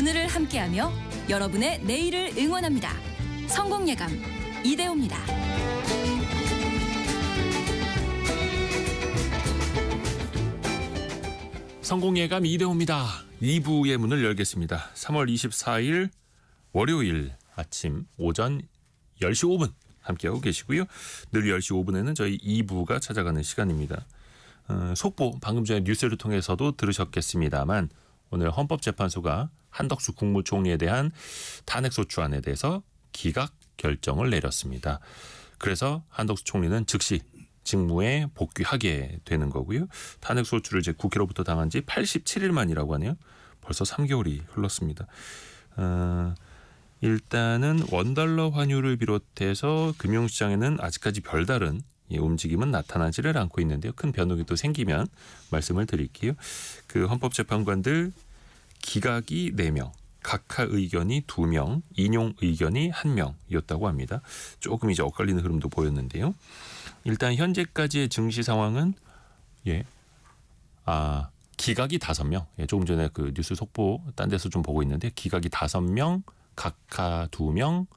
오늘을 함께하며 여러분의 내일을 응원합니다. 성공예감 이대호입니다. 성공예감 이대호입니다. 2부의 문을 열겠습니다. 3월 24일 월요일 아침 오전 10시 5분 함께하고 계시고요. 늘 10시 5분에는 저희 2부가 찾아가는 시간입니다. 속보 방금 전에 뉴스를 통해서도 들으셨겠습니다만 오늘 헌법재판소가 한덕수 국무총리에 대한 탄핵소추안에 대해서 기각 결정을 내렸습니다. 그래서 한덕수 총리는 즉시 직무에 복귀하게 되는 거고요. 탄핵소추를 이제 국회로부터 당한 지 87일 만이라고 하네요. 벌써 3개월이 흘렀습니다. 일단은 원달러 환율을 비롯해서 금융시장에는 아직까지 별다른 움직임은 나타나지를 않고 있는데요. 큰 변동이 또 생기면 말씀을 드릴게요. 그 헌법재판관들 기각이 4명, 각하 의견이 2명, 인용 의견이 1명이었다고 합니다. 조금 이제 엇갈리는 흐름도 보였는데요. 일단 현재까지의 증시 상황은 기각이 5명. 조금 전에 그 뉴스 속보 딴 데서 좀 보고 있는데 기각이 5명, 각하 2명,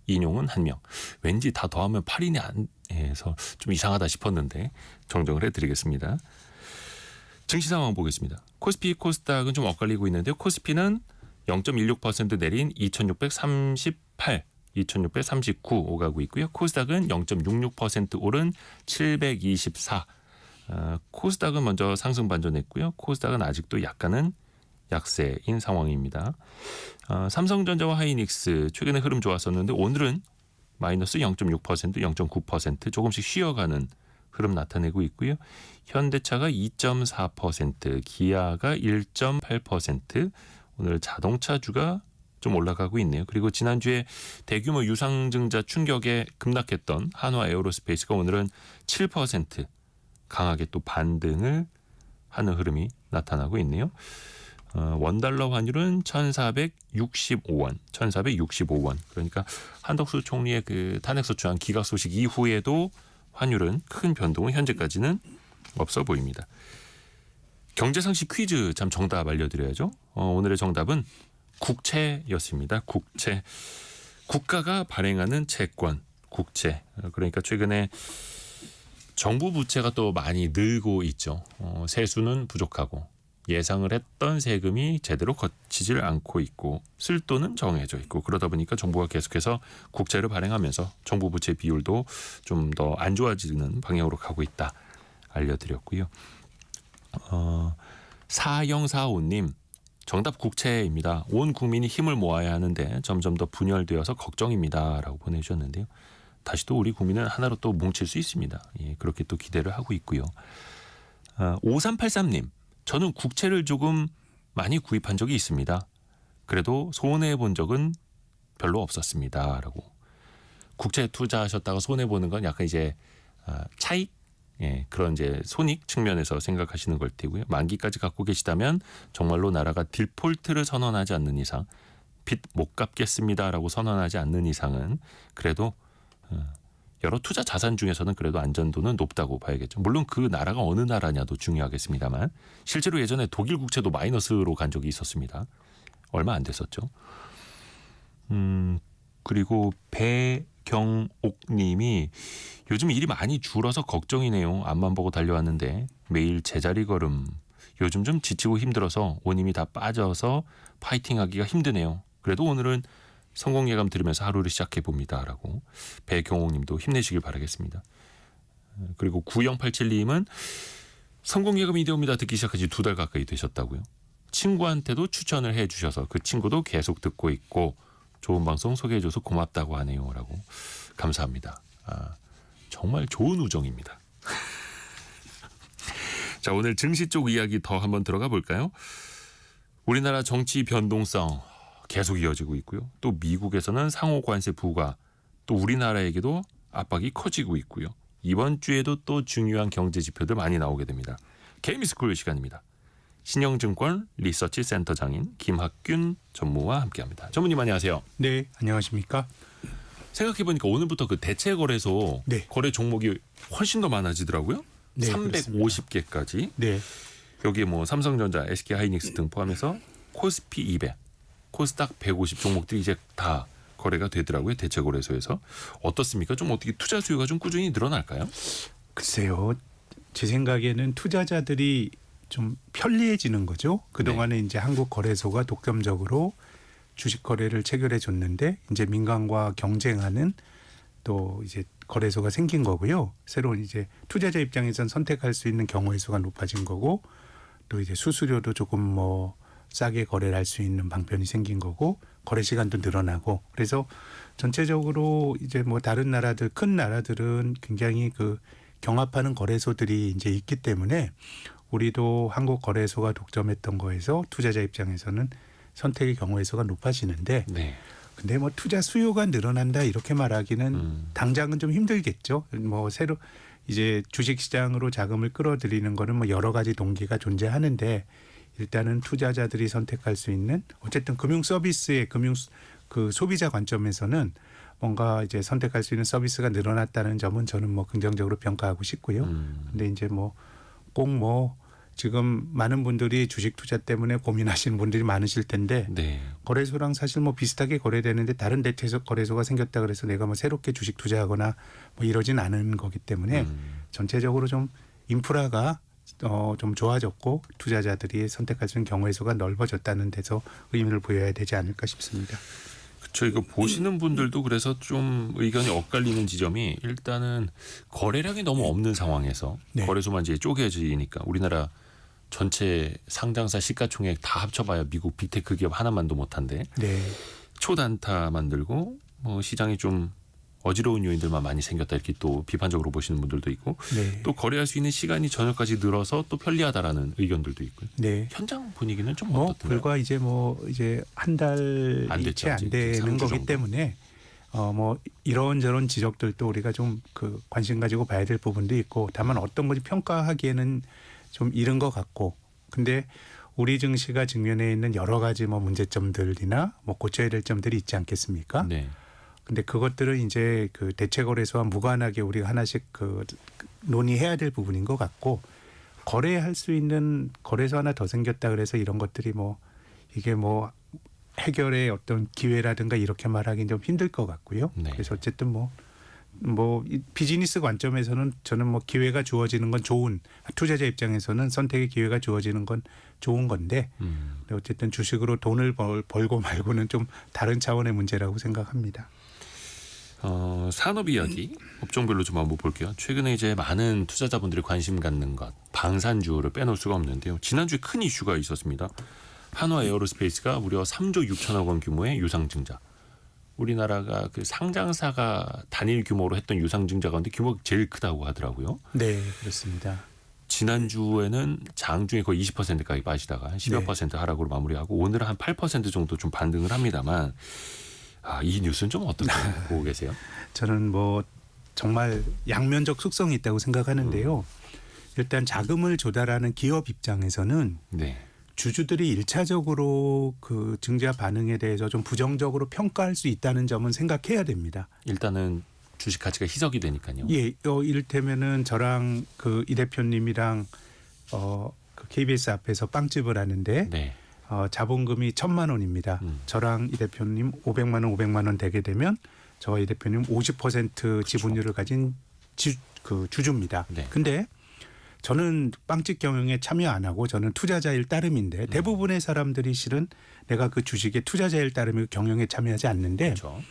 인용은 1명. 왠지 다 더하면 8이냐 해서 좀 이상하다 싶었는데 정정을 해드리겠습니다. 증시 상황 보겠습니다. 코스피 코스닥은 좀 엇갈리고 있는데요. 코스피는 0.16% 내린 2638, 2639 오가고 있고요. 코스닥은 0.66% 오른 724. 코스닥은 먼저 상승 반전했고요. 코스닥은 아직도 약간은 약세인 상황입니다. 삼성전자와 하이닉스 최근에 흐름 좋았었는데 오늘은 마이너스 0.6%, 0.9% 조금씩 쉬어가는 흐름 나타내고 있고요. 현대차가 2.4%, 기아가 1.8%, 오늘 자동차주가 좀 올라가고 있네요. 그리고 지난주에 대규모 유상증자 충격에 급락했던 한화 에어로스페이스가 오늘은 7% 강하게 또 반등을 하는 흐름이 나타나고 있네요. 원달러 환율은 1,465원, 1,465원. 그러니까 한덕수 총리의 그 탄핵소추안 기각 소식 이후에도 환율은 큰 변동은 현재까지는 없어 보입니다. 경제상식 퀴즈 참 정답 알려드려야죠. 오늘의 정답은 국채였습니다. 국채. 국가가 발행하는 채권, 국채. 그러니까 최근에 정부 부채가 또 많이 늘고 있죠. 세수는 부족하고 예상을 했던 세금이 제대로 거치질 않고 있고 쓸 돈은 정해져 있고 그러다 보니까 정부가 계속해서 국채를 발행하면서 정부 부채 비율도 좀 더 안 좋아지는 방향으로 가고 있다 알려드렸고요. 4045님 정답 국채입니다. 온 국민이 힘을 모아야 하는데 점점 더 분열되어서 걱정입니다 라고 보내주셨는데요. 다시 또 우리 국민은 하나로 또 뭉칠 수 있습니다. 그렇게 또 기대를 하고 있고요. 5383님 저는 국채를 조금 많이 구입한 적이 있습니다. 그래도 손해본 적은 별로 없었습니다. 라고. 국채 투자하셨다가 손해보는 건 약간 이제 차익? 그런 이제 손익 측면에서 생각하시는 걸 테고요. 만기까지 갖고 계시다면 정말로 나라가 디폴트를 선언하지 않는 이상 빚 못 갚겠습니다. 라고 선언하지 않는 이상은 그래도 여러 투자 자산 중에서는 그래도 안전도는 높다고 봐야겠죠. 물론 그 나라가 어느 나라냐도 중요하겠습님다만 실제로 예전에 독일 국채도 마이너스로 간 적이 있었습니다. 얼마 안 됐었죠. 그리고 배경옥님이 요즘 일이 많이 줄어서 걱정이네요. 앞만 보고 달려왔는데 매일 제자리 걸음. 요즘 좀 지치고 힘들어서 온 힘이 다 빠져서 파이팅하기가 힘드네요. 그래도 오늘은 성공예감 들으면서 하루를 시작해봅니다. 라고 배경옥님도 힘내시길 바라겠습니다. 그리고 9087님은 성공예감 이대호입니다. 듣기 시작한 지 2달 가까이 되셨다고요. 친구한테도 추천을 해주셔서 그 친구도 계속 듣고 있고 좋은 방송 소개해줘서 고맙다고 하네요. 라고 감사합니다. 정말 좋은 우정입니다. 자, 오늘 증시 쪽 이야기 더 한번 들어가 볼까요? 우리나라 정치 변동성 계속 이어지고 있고요. 또 미국에서는 상호 관세 부과, 또 우리나라에게도 압박이 커지고 있고요. 이번 주에도 또 중요한 경제 지표들 많이 나오게 됩니다. 개미스쿨 시간입니다. 신영증권 리서치 센터장인 김학균 전무와 함께합니다. 전무님 안녕하세요. 네, 안녕하십니까? 생각해보니까 오늘부터 그 대체거래소 거래 종목이 훨씬 더 많아지더라고요. 네, 350개까지. 네. 여기에 뭐 삼성전자, SK하이닉스 등 포함해서 코스피 200, 코스닥 150 종목들이 이제 다 거래가 되더라고요. 대체거래소에서. 어떻습니까? 좀 어떻게 투자 수요가 좀 꾸준히 늘어날까요? 글쎄요. 제 생각에는 투자자들이 좀 편리해지는 거죠. 그동안에 이제 한국 거래소가 독점적으로 주식 거래를 체결해 줬는데 이제 민간과 경쟁하는 또 이제 거래소가 생긴 거고요. 새로운 이제 투자자 입장에선 선택할 수 있는 경우의 수가 높아진 거고 또 이제 수수료도 조금 뭐 싸게 거래를 할 수 있는 방편이 생긴 거고 거래 시간도 늘어나고 그래서 전체적으로 이제 뭐 다른 나라들 큰 나라들은 굉장히 그 경합하는 거래소들이 이제 있기 때문에 우리도 한국 거래소가 독점했던 거에서 투자자 입장에서는 선택의 경우의 수가 높아지는데 네. 근데 뭐 투자 수요가 늘어난다 이렇게 말하기는 당장은 좀 힘들겠죠. 뭐 새로 이제 주식 시장으로 자금을 끌어들이는 거는 뭐 여러 가지 동기가 존재하는데 일단은 투자자들이 선택할 수 있는 어쨌든 금융 서비스의 그 소비자 관점에서는 뭔가 이제 선택할 수 있는 서비스가 늘어났다는 점은 저는 뭐 긍정적으로 평가하고 싶고요. 근데 이제 뭐 꼭 뭐 지금 많은 분들이 주식 투자 때문에 고민하시는 분들이 많으실 텐데 네. 거래소랑 사실 뭐 비슷하게 거래되는데 다른 대체 거래소가 생겼다 그래서 내가 뭐 새롭게 주식 투자하거나 뭐 이러진 않은 거기 때문에 전체적으로 좀 인프라가 좀 좋아졌고 투자자들이 선택할 수 있는 경우의 수가 넓어졌다는 데서 의미를 부여해야 되지 않을까 싶습니다. 그렇죠. 이거 보시는 분들도 그래서 좀 의견이 엇갈리는 지점이 일단은 거래량이 너무 없는 상황에서 네. 거래소만 이제 쪼개지니까 우리나라 전체 상장사 시가총액 다 합쳐봐야 미국 빅테크 기업 하나만도 못한데 네. 초단타 만들고 뭐 시장이 좀 어지러운 요인들만 많이 생겼다 이렇게 또 비판적으로 보시는 분들도 있고 네. 또 거래할 수 있는 시간이 저녁까지 늘어서 또 편리하다라는 의견들도 있고요. 네. 현장 분위기는 좀 뭐 어떻든가요? 불과 이제 한 달이 안 됐죠. 채 안 이제 되는 3주 거기 정도. 때문에 뭐 이런저런 지적들도 우리가 좀 그 관심 가지고 봐야 될 부분도 있고 다만 어떤 것이 평가하기에는 좀 이른 것 같고 근데 우리 증시가 직면해 있는 여러 가지 뭐 문제점들이나 뭐 고쳐야 될 점들이 있지 않겠습니까? 네. 근데 그것들은 이제 그 대체거래소와 무관하게 우리가 하나씩 그 논의해야 될 부분인 것 같고 거래할 수 있는 거래소 하나 더 생겼다 그래서 이런 것들이 뭐 이게 뭐 해결의 어떤 기회라든가 이렇게 말하기는 좀 힘들 것 같고요. 네. 그래서 어쨌든 이 비즈니스 관점에서는 저는 뭐 기회가 주어지는 건 좋은 투자자 입장에서는 선택의 기회가 주어지는 건 좋은 건데 근데 어쨌든 주식으로 돈을 벌고 말고는 좀 다른 차원의 문제라고 생각합니다. 산업 이야기 업종별로 좀 한번 볼게요. 최근에 이제 많은 투자자분들이 관심 갖는 것 방산주를 빼놓을 수가 없는데요. 지난주에 큰 이슈가 있었습니다. 한화 에어로스페이스가 무려 3조 6천억 원 규모의 유상증자. 우리나라가 그 상장사가 단일 규모로 했던 유상증자 가운데 규모가 제일 크다고 하더라고요. 네, 그렇습니다. 지난주에는 장중에 거의 20%까지 빠지다가 한 10여 네. 퍼센트 하락으로 마무리하고 오늘은 한 8% 정도 좀 반등을 합니다만 이 뉴스는 좀 어떻게 보고 계세요? 저는 뭐 정말 양면적 속성이 있다고 생각하는데요. 일단 자금을 조달하는 기업 입장에서는 네. 주주들이 일차적으로 그 증자 반응에 대해서 좀 부정적으로 평가할 수 있다는 점은 생각해야 됩니다. 일단은 주식 가치가 희석이 되니까요. 예, 이를테면은 저랑 그 이 대표님이랑 그 KBS 앞에서 빵집을 하는데 네. 자본금이 1,000만 원입니다. 저랑 이 대표님 500만 원 되게 되면 저와 이 대표님 50% 지분율을 가진 주주입니다. 네. 근데 저는 빵집 경영에 참여 안 하고 저는 투자자일 따름인데 대부분의 사람들이 실은 내가 그 주식의 투자자일 따름이고 경영에 참여하지 않는데 그렇죠.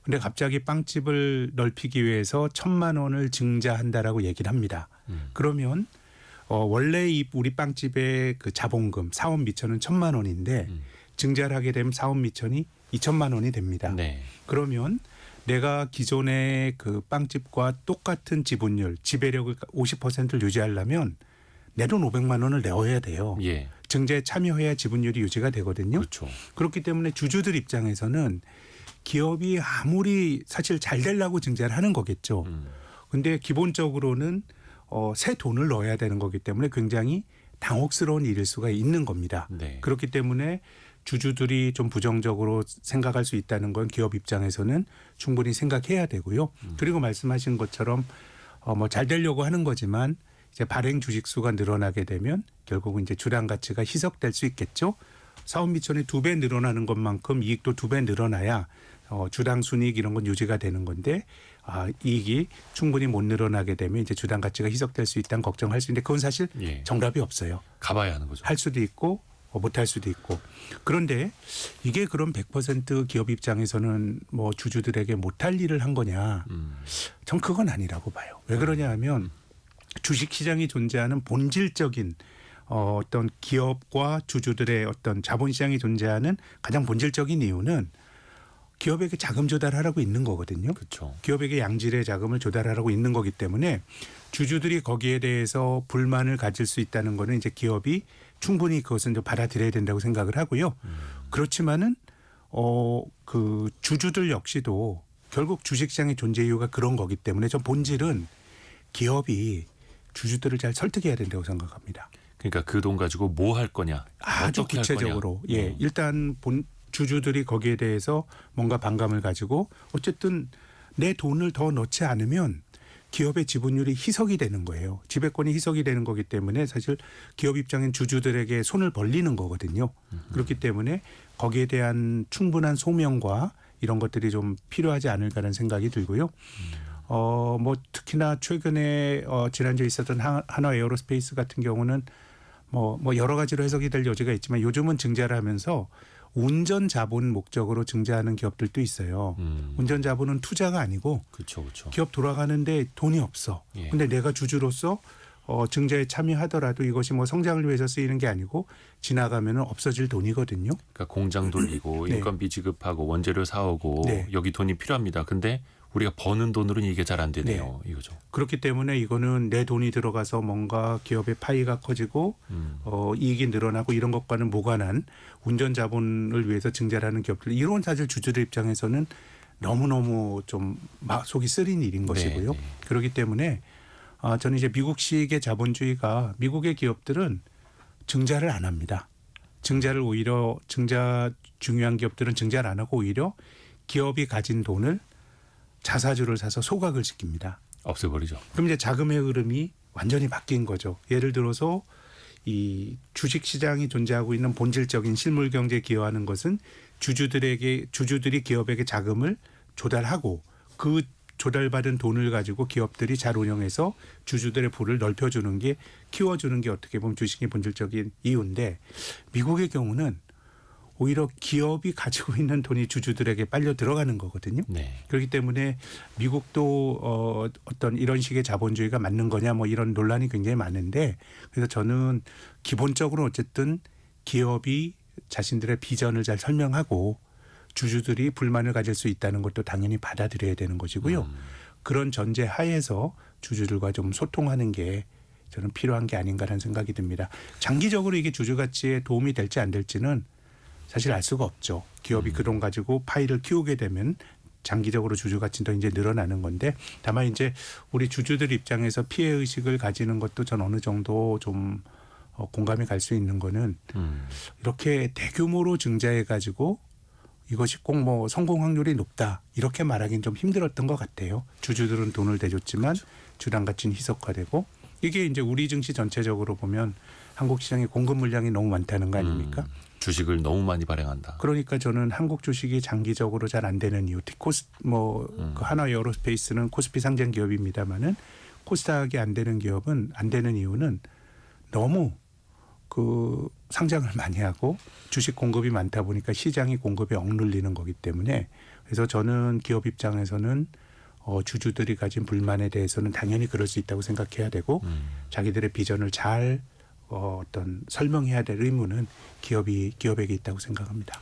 근데 갑자기 빵집을 넓히기 위해서 1,000만 원을 증자한다라고 얘기를 합니다. 그러면 원래 우리 빵집의 그 자본금 사업 미천은 1,000만 원인데 증자를 하게 되면 사업 미천이 2,000만 원이 됩니다. 네. 그러면 내가 기존의 그 빵집과 똑같은 지분율, 지배력을 50%를 유지하려면 내 돈 500만 원을 내어야 돼요. 예. 증자에 참여해야 지분율이 유지가 되거든요. 그렇죠. 그렇기 때문에 주주들 입장에서는 기업이 아무리 사실 잘 되려고 증자를 하는 거겠죠. 근데 기본적으로는 새 돈을 넣어야 되는 거기 때문에 굉장히 당혹스러운 일일 수가 있는 겁니다. 네. 그렇기 때문에 주주들이 좀 부정적으로 생각할 수 있다는 건 기업 입장에서는 충분히 생각해야 되고요. 그리고 말씀하신 것처럼 뭐 잘 되려고 하는 거지만 이제 발행 주식 수가 늘어나게 되면 결국은 이제 주당 가치가 희석될 수 있겠죠. 사업 미천이 2배 늘어나는 것만큼 이익도 2배 늘어나야 주당 순이익 이런 건 유지가 되는 건데 이익이 충분히 못 늘어나게 되면 이제 주당 가치가 희석될 수 있다는 걱정할 수 있는데 그건 사실 예. 정답이 없어요. 가봐야 하는 거죠. 할 수도 있고 못할 수도 있고. 그런데 이게 그럼 100% 기업 입장에서는 뭐 주주들에게 못할 일을 한 거냐. 전 그건 아니라고 봐요. 왜 그러냐 하면 주식시장이 존재하는 본질적인 어떤 기업과 주주들의 어떤 자본시장이 존재하는 가장 본질적인 이유는 기업에게 자금 조달하라고 있는 거거든요. 그렇죠. 기업에게 양질의 자금을 조달하라고 있는 거기 때문에 주주들이 거기에 대해서 불만을 가질 수 있다는 거는 이제 기업이 충분히 그것은 좀 받아들여야 된다고 생각을 하고요. 그렇지만은 그 주주들 역시도 결국 주식시장의 존재 이유가 그런 거기 때문에 전 본질은 기업이 주주들을 잘 설득해야 된다고 생각합니다. 그러니까 그 돈 가지고 뭐 할 거냐. 아주 어떻게 할 구체적으로 거냐. 예 일단 주주들이 거기에 대해서 뭔가 반감을 가지고 어쨌든 내 돈을 더 넣지 않으면 기업의 지분율이 희석이 되는 거예요. 지배권이 희석이 되는 거기 때문에 사실 기업 입장인 주주들에게 손을 벌리는 거거든요. 그렇기 때문에 거기에 대한 충분한 소명과 이런 것들이 좀 필요하지 않을까라는 생각이 들고요. 뭐 특히나 최근에 지난주에 있었던 한화 에어로스페이스 같은 경우는 뭐 여러 가지로 해석이 될 여지가 있지만 요즘은 증자를 하면서 운전 자본 목적으로 증자하는 기업들도 있어요. 운전 자본은 투자가 아니고 그렇죠, 그렇죠. 기업 돌아가는데 돈이 없어. 예. 근데 내가 주주로서 증자에 참여하더라도 이것이 뭐 성장을 위해서 쓰이는 게 아니고 지나가면 없어질 돈이거든요. 그러니까 공장 돌리고 네. 인건비 지급하고 원재료 사오고 네. 여기 돈이 필요합니다. 근데 우리가 버는 돈으로는 이게 잘 안 되네요. 이거죠. 그렇기 때문에 이거는 내 돈이 들어가서 뭔가 기업의 파이가 커지고 이익이 늘어나고 이런 것과는 무관한 운전 자본을 위해서 증자를 하는 기업들 이런 사실 주주들 입장에서는 너무너무 좀 속이 쓰린 일인 것이고요. 네. 그렇기 때문에 저는 이제 미국식의 자본주의가 미국의 기업들은 증자를 안 합니다. 증자 중요한 기업들은 증자를 안 하고 오히려 기업이 가진 돈을 자사주를 사서 소각을 시킵니다. 없애버리죠. 그럼 이제 자금의 흐름이 완전히 바뀐 거죠. 예를 들어서 이 주식 시장이 존재하고 있는 본질적인 실물 경제에 기여하는 것은 주주들이 기업에게 자금을 조달하고 그 조달받은 돈을 가지고 기업들이 잘 운영해서 주주들의 부를 넓혀주는 게 키워주는 게 어떻게 보면 주식의 본질적인 이유인데 미국의 경우는 오히려 기업이 가지고 있는 돈이 주주들에게 빨려 들어가는 거거든요. 네. 그렇기 때문에 미국도 어떤 이런 식의 자본주의가 맞는 거냐 뭐 이런 논란이 굉장히 많은데 그래서 저는 기본적으로 어쨌든 기업이 자신들의 비전을 잘 설명하고 주주들이 불만을 가질 수 있다는 것도 당연히 받아들여야 되는 것이고요. 그런 전제 하에서 주주들과 좀 소통하는 게 저는 필요한 게 아닌가라는 생각이 듭니다. 장기적으로 이게 주주 가치에 도움이 될지 안 될지는 사실 알 수가 없죠. 기업이 그 돈 가지고 파이를 키우게 되면 장기적으로 주주 가치도 이제 늘어나는 건데 다만 이제 우리 주주들 입장에서 피해 의식을 가지는 것도 전 어느 정도 좀 공감이 갈 수 있는 거는 이렇게 대규모로 증자해 가지고 이것이 꼭 뭐 성공 확률이 높다 이렇게 말하기는 좀 힘들었던 것 같아요. 주주들은 돈을 대줬지만 그렇죠. 주당 가치는 희석화되고 이게 이제 우리 증시 전체적으로 보면 한국 시장의 공급 물량이 너무 많다는 거 아닙니까? 주식을 너무 많이 발행한다. 그러니까 저는 한국 주식이 장기적으로 잘 안 되는 이유, 그 한화 에어로스페이스는 코스피 상장 기업입니다만은 코스닥이 안 되는 기업은 안 되는 이유는 너무 그 상장을 많이 하고 주식 공급이 많다 보니까 시장이 공급에 억눌리는 거기 때문에 그래서 저는 기업 입장에서는 주주들이 가진 불만에 대해서는 당연히 그럴 수 있다고 생각해야 되고 자기들의 비전을 잘 어떤 설명해야 될 의무는 기업에게 있다고 생각합니다.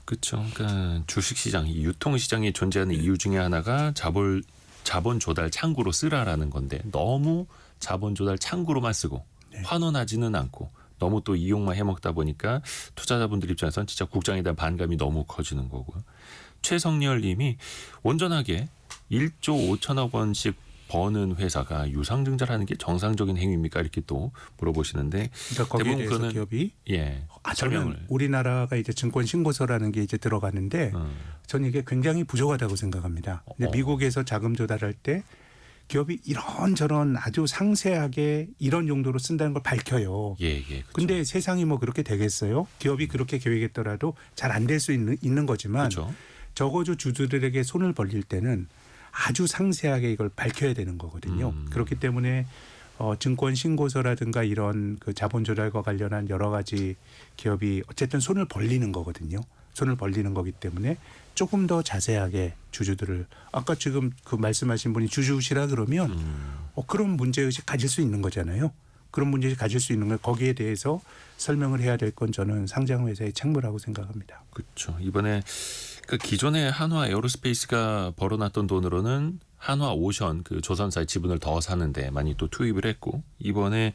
그렇죠. 그러니까 주식시장, 유통시장이 존재하는 이유 중에 하나가 자본 조달 창구로 쓰라라는 건데 너무 자본 조달 창구로만 쓰고 네. 환원하지는 않고 너무 또 이용만 해먹다 보니까 투자자분들 입장에서는 진짜 국장에 대한 반감이 너무 커지는 거고요. 최성열 님이 온전하게 1조 5천억 원씩 버는 회사가 유상증자를 하는 게 정상적인 행위입니까? 이렇게 또 물어보시는데 그러니까 거기에 대해서 대부분 기업이 설명을 저는 우리나라가 이제 증권 신고서라는 게 이제 들어가는데 저는 이게 굉장히 부족하다고 생각합니다. 근데 미국에서 자금 조달할 때 기업이 이런저런 아주 상세하게 이런 용도로 쓴다는 걸 밝혀요. 예, 그렇죠. 근데 세상이 뭐 그렇게 되겠어요? 기업이 그렇게 계획했더라도 잘 안 될 수 있는 거지만 그렇죠. 적어도 주주들에게 손을 벌릴 때는 아주 상세하게 이걸 밝혀야 되는 거거든요. 그렇기 때문에 증권 신고서라든가 이런 그 자본 조달과 관련한 여러 가지 기업이 어쨌든 손을 벌리는 거거든요. 손을 벌리는 거기 때문에 조금 더 자세하게 주주들을 아까 지금 그 말씀하신 분이 주주시라 그러면 그런 문제의식 가질 수 있는 거잖아요. 그런 문제의식 가질 수 있는 걸 거기에 대해서 설명을 해야 될 건 저는 상장회사의 책무라고 생각합니다. 그렇죠. 이번에 그 기존에 한화 에어로스페이스가 벌어놨던 돈으로는 한화 오션 그 조선사의 지분을 더 사는데 많이 또 투입을 했고 이번에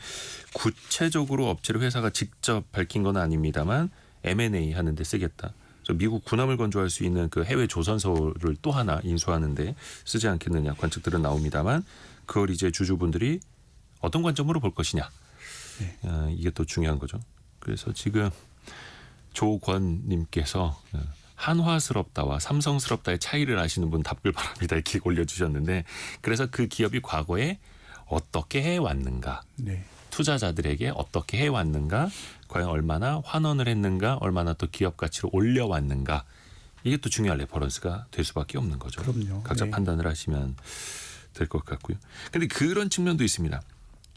구체적으로 업체를 회사가 직접 밝힌 건 아닙니다만 M&A 하는데 쓰겠다. 미국 군함을 건조할 수 있는 그 해외 조선소를 또 하나 인수하는데 쓰지 않겠느냐 관측들은 나옵니다만 그걸 이제 주주분들이 어떤 관점으로 볼 것이냐 이게 또 중요한 거죠. 그래서 지금 조권님께서 한화스럽다와 삼성스럽다의 차이를 아시는 분 답글 바랍니다 이렇게 올려주셨는데 그래서 그 기업이 과거에 어떻게 해왔는가 네. 투자자들에게 어떻게 해왔는가 과연 얼마나 환원을 했는가 얼마나 또 기업 가치를 올려왔는가 이게 또 중요한 레퍼런스가 될 수밖에 없는 거죠. 그럼요. 각자 네. 판단을 하시면 될 것 같고요. 그런데 그런 측면도 있습니다.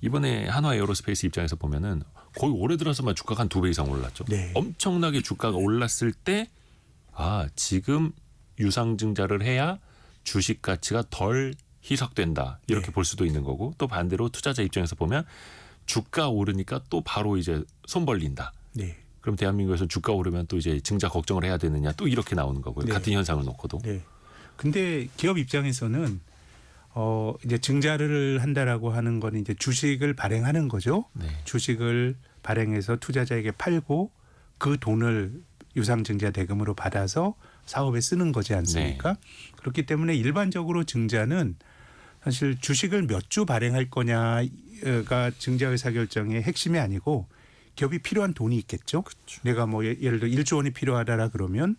이번에 한화 에어로스페이스 입장에서 보면은 거의 올해 들어서만 주가가 한 2배 이상 올랐죠. 네. 엄청나게 주가가 올랐을 때 지금 유상증자를 해야 주식 가치가 덜 희석된다. 이렇게 네. 볼 수도 있는 거고 또 반대로 투자자 입장에서 보면 주가 오르니까 또 바로 이제 손 벌린다. 네. 그럼 대한민국에서 주가 오르면 또 이제 증자 걱정을 해야 되느냐 또 이렇게 나오는 거고요. 네. 같은 현상을 놓고도. 네. 근데 기업 입장에서는 이제 증자를 한다라고 하는 건 이제 주식을 발행하는 거죠. 네. 주식을 발행해서 투자자에게 팔고 그 돈을 유상증자 대금으로 받아서 사업에 쓰는 거지 않습니까? 네. 그렇기 때문에 일반적으로 증자는 사실 주식을 몇 주 발행할 거냐가 증자 의사결정의 핵심이 아니고 기업이 필요한 돈이 있겠죠. 그렇죠. 내가 뭐 예를 들어 1조 원이 필요하다라 그러면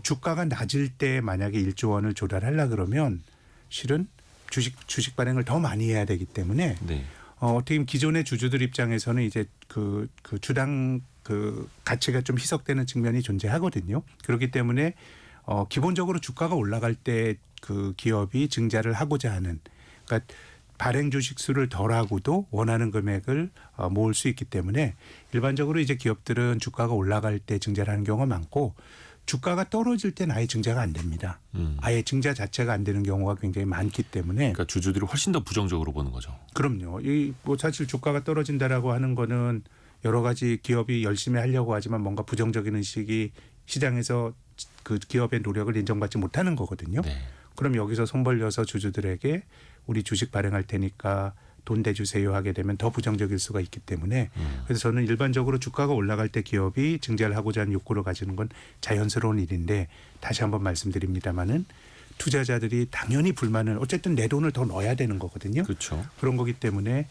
주가가 낮을 때 만약에 1조 원을 조달하려 그러면 실은 주식 발행을 더 많이 해야 되기 때문에 네. 어떻게 보면 기존의 주주들 입장에서는 이제 그 주당 그 가치가 좀 희석되는 측면이 존재하거든요. 그렇기 때문에 기본적으로 주가가 올라갈 때 그 기업이 증자를 하고자 하는 그러니까 발행 주식 수를 덜하고도 원하는 금액을 모을 수 있기 때문에 일반적으로 이제 기업들은 주가가 올라갈 때 증자를 하는 경우가 많고 주가가 떨어질 때는 아예 증자가 안 됩니다. 아예 증자 자체가 안 되는 경우가 굉장히 많기 때문에 그러니까 주주들이 훨씬 더 부정적으로 보는 거죠. 그럼요. 이 뭐 사실 주가가 떨어진다라고 하는 거는 여러 가지 기업이 열심히 하려고 하지만 뭔가 부정적인 의식이 시장에서 그 기업의 노력을 인정받지 못하는 거거든요. 네. 그럼 여기서 손 벌려서 주주들에게 우리 주식 발행할 테니까 돈 대주세요 하게 되면 더 부정적일 수가 있기 때문에 그래서 저는 일반적으로 주가가 올라갈 때 기업이 증자를 하고자 하는 욕구를 가지는 건 자연스러운 일인데 다시 한번 말씀드립니다마는 투자자들이 당연히 불만을 어쨌든 내 돈을 더 넣어야 되는 거거든요. 그렇죠. 그런 거기 때문에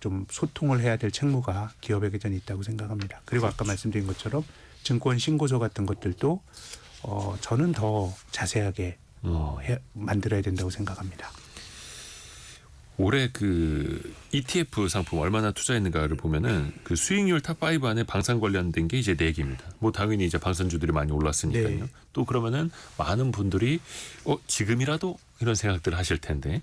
좀 소통을 해야 될 책무가 기업에게 전 있다고 생각합니다. 그리고 아까 말씀드린 것처럼 증권 신고서 같은 것들도 저는 더 자세하게 만들어야 된다고 생각합니다. 올해 그 ETF 상품 얼마나 투자했는가를 보면은 그 수익률 탑5 안에 방산 관련된 게 이제 4개입니다. 뭐 당연히 이제 방산주들이 많이 올랐으니까요. 네. 또 그러면은 많은 분들이 지금이라도 이런 생각들을 하실 텐데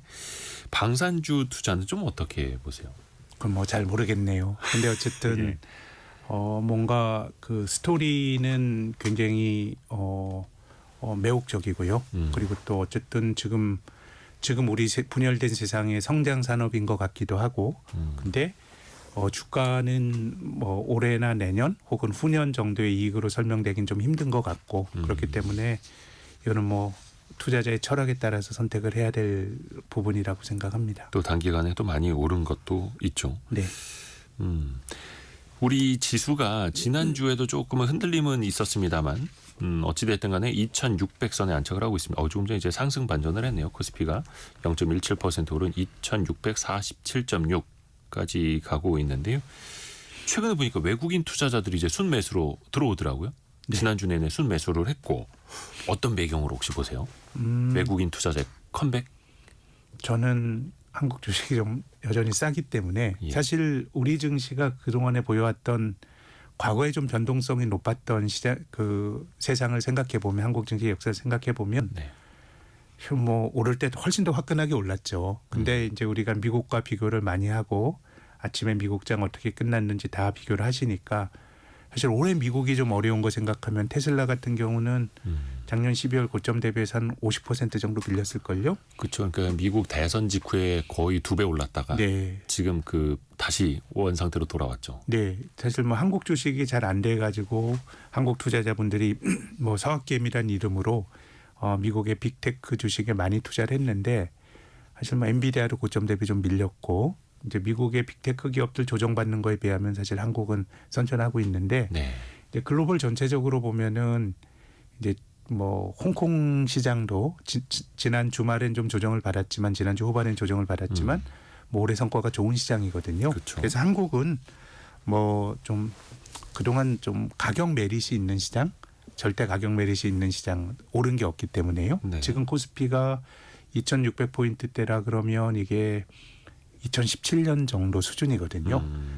방산주 투자는 좀 어떻게 보세요? 그건 뭐 잘 모르겠네요. 근데 어쨌든 예. 뭔가 그 스토리는 굉장히 매혹적이고요. 그리고 또 어쨌든 지금 우리 분열된 세상의 성장 산업인 것 같기도 하고, 근데 주가는 뭐 올해나 내년 혹은 후년 정도의 이익으로 설명되긴 좀 힘든 것 같고 그렇기 때문에 이거는 뭐 투자자의 철학에 따라서 선택을 해야 될 부분이라고 생각합니다. 또 단기간에 또 많이 오른 것도 있죠. 네. 우리 지수가 지난주에도 조금은 흔들림은 있었습니다만 어찌됐든 간에 2600선에 안착을 하고 있습니다. 조금 전에 이제 상승 반전을 했네요. 코스피가 0.17% 오른 2647.6까지 가고 있는데요. 최근에 보니까 외국인 투자자들이 이제 순매수로 들어오더라고요. 네. 지난주 내내 순매수를 했고 어떤 배경으로 혹시 보세요? 외국인 투자자의 컴백? 저는 한국 주식이 좀 여전히 싸기 때문에 예. 사실 우리 증시가 그동안에 보여왔던 과거에 좀 변동성이 높았던 시장 그 세상을 생각해 보면 한국 증시 역사를 생각해 보면 네. 뭐 오를 때 훨씬 더 화끈하게 올랐죠. 근데 이제 우리가 미국과 비교를 많이 하고 아침에 미국장 어떻게 끝났는지 다 비교를 하시니까 사실 올해 미국이 좀 어려운 거 생각하면 테슬라 같은 경우는 작년 12월 고점 대비해서 한 50% 정도 밀렸을걸요. 그렇죠. 그러니까 미국 대선 직후에 거의 2배 올랐다가 네. 지금 그 다시 원 상태로 돌아왔죠. 네. 사실 뭐 한국 주식이 잘 안 돼 가지고 한국 투자자분들이 뭐 서학개미란 이름으로 미국의 빅테크 주식에 많이 투자를 했는데 사실 뭐 엔비디아도 고점 대비 좀 밀렸고 이제 미국의 빅테크 기업들 조정받는 거에 비하면 사실 한국은 선전하고 있는데 네. 이제 글로벌 전체적으로 보면은 이제 뭐 홍콩 시장도 지난 주말엔 좀 조정을 받았지만 지난주 후반엔 조정을 받았지만 뭐 올해 성과가 좋은 시장이거든요. 그렇죠. 그래서 한국은 뭐 좀 그동안 좀 가격 메릿이 있는 시장, 절대 가격 메릿이 있는 시장 오른 게 없기 때문에요. 네. 지금 코스피가 2,600포인트대라 그러면 이게 2017년 정도 수준이거든요.